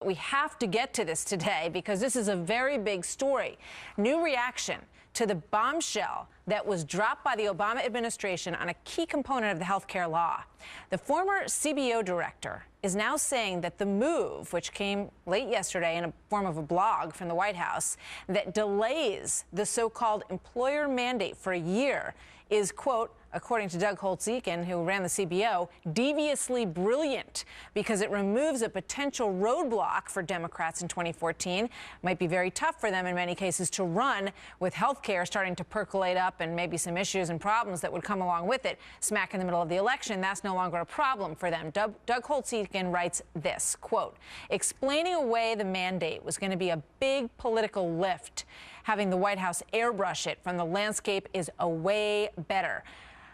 We have to get to this today because this is a very big story. New reaction to the bombshell that was dropped by the Obama administration on a key component of the health care law. The former CBO director is now saying that the move, which came late yesterday in a form of a blog from the White House, that delays the so-called employer mandate for a year is, quote, according to Doug Holtz-Eakin, who ran the CBO, deviously brilliant because it removes a potential roadblock for Democrats in 2014. It might be very tough for them in many cases to run with health care starting to percolate up and maybe some issues and problems that would come along with it. Smack in the middle of the election, that's no longer a problem for them. Doug Holtz-Eakin writes this, quote, explaining away the mandate was going to be a big political lift. Having the White House airbrush it from the landscape is a way better.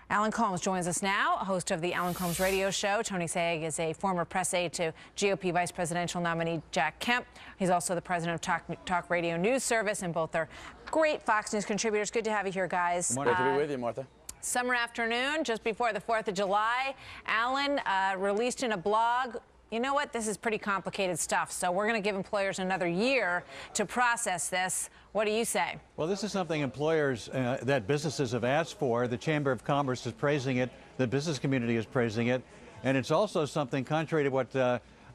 Alan Colmes joins us now, host of the Alan Colmes radio show. Tony Sayegh is a former press aide to GOP vice presidential nominee Jack Kemp. He's also the president of Talk Radio News Service, and both are great Fox News contributors. Good to have you here, guys. Good to be with you, Martha. Summer afternoon, just before the 4th of July. Alan released in a blog, you know what, this is pretty complicated stuff, so we're going to give employers another year to process this. What do you say? Well, this is something employers, that businesses have asked for. The Chamber of Commerce is praising it. The business community is praising it. And it's also something, contrary to what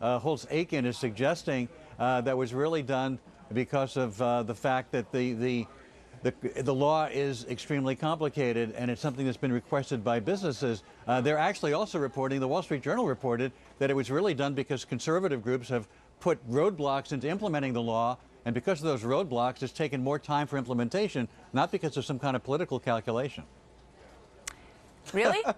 Holtz-Eakin is suggesting, that was really done because of the fact that the law is extremely complicated, and it's something that's been requested by businesses. They're actually also reporting, the Wall Street Journal reported, that it was really done because conservative groups have put roadblocks into implementing the law, and because of those roadblocks, it's taken more time for implementation, not because of some kind of political calculation. Really? Tony?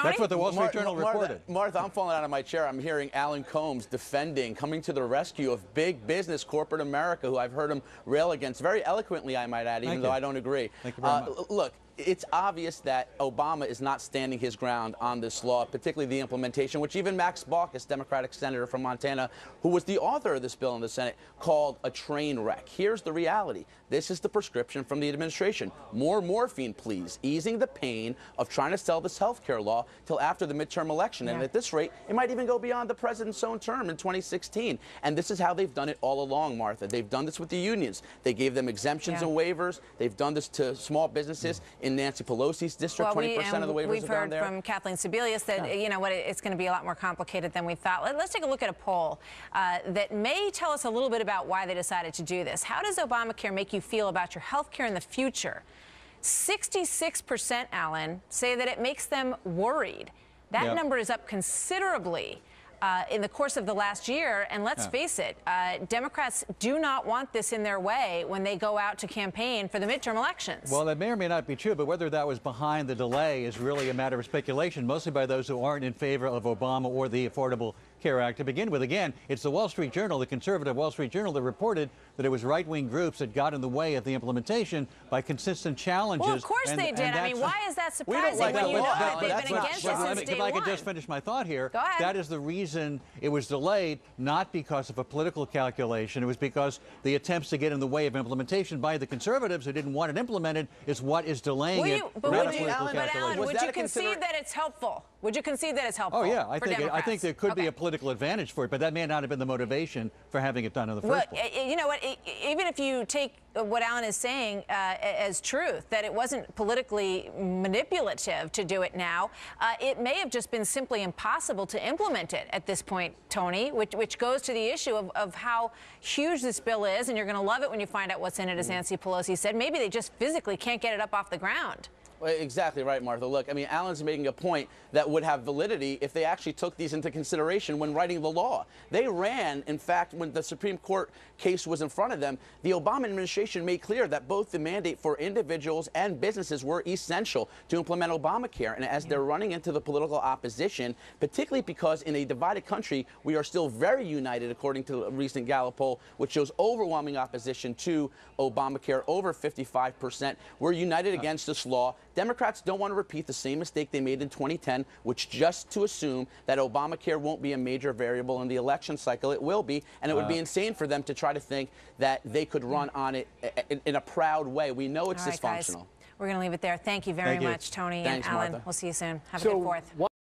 That's what the Wall Street Journal reported. Martha, I'm falling out of my chair. I'm hearing Alan Colmes defending, coming to the rescue of big business, corporate America, who I've heard him rail against very eloquently, I might add, even though I don't agree. Thank you very much. Look, it's obvious that Obama is not standing his ground on this law, particularly the implementation, which even Max Baucus, Democratic senator from Montana, who was the author of this bill in the Senate, called a train wreck. Here's the reality. This is the prescription from the administration. More morphine, please. Easing the pain of trying to sell this health care law till after the midterm election. And at this rate, it might even go beyond the president's own term in 2016. And this is how they've done it all along, Martha. They've done this with the unions. They gave them exemptions and waivers. They've done this to small businesses. In Nancy Pelosi's district, 20% of the waivers are down there. We've heard from Kathleen Sebelius that, you know what, it's going to be a lot more complicated than we thought. Let's take a look at a poll that may tell us a little bit about why they decided to do this. How does Obamacare make you feel about your health care in the future? 66%, Alan, say that it makes them worried. That number is up considerably in the course of the last year, and let's face it, Democrats do not want this in their way when they go out to campaign for the midterm elections. Well, that may or may not be true, but whether that was behind the delay is really a matter of speculation, mostly by those who aren't in favor of Obama or the Affordable Care Act. To begin with, again, it's the Wall Street Journal, the conservative Wall Street Journal, that reported that it was right-wing groups that got in the way of the implementation by consistent challenges. Well, of course they did. I mean, why is that surprising when you know that they've been against it since day one? If I could just finish my thought here. Go ahead. That is the reason it was delayed, not because of a political calculation. It was because the attempts to get in the way of implementation by the conservatives who didn't want it implemented is what is delaying it, not a political calculation. Alan, would you concede that it's helpful? Would you concede that it's helpful? Oh, yeah. I think there could be a political advantage for it, but that may not have been the motivation for having it done in the first place. You know what? Even if you take what Alan is saying as truth, that it wasn't politically manipulative to do it now, it may have just been simply impossible to implement it at this point, Tony, which goes to the issue of how huge this bill is, and you're going to love it when you find out what's in it, as Nancy Pelosi said. Maybe they just physically can't get it up off the ground. Well, exactly right, Martha. Look, I mean, Alan's making a point that would have validity if they actually took these into consideration when writing the law. They ran, in fact, when the Supreme Court case was in front of them, the Obama administration made clear that both the mandate for individuals and businesses were essential to implement Obamacare. And as they're running into the political opposition, particularly because in a divided country, we are still very united, according to a recent Gallup poll, which shows overwhelming opposition to Obamacare, over 55%. We're united against this law. Democrats don't want to repeat the same mistake they made in 2010, which just to assume that Obamacare won't be a major variable in the election cycle. It will be, and it would be insane for them to try to think that they could run on it in a proud way. We know it's dysfunctional. Guys, we're going to leave it there. Thank you very much, Tony and Alan. Martha. We'll see you soon. Have a good 4th.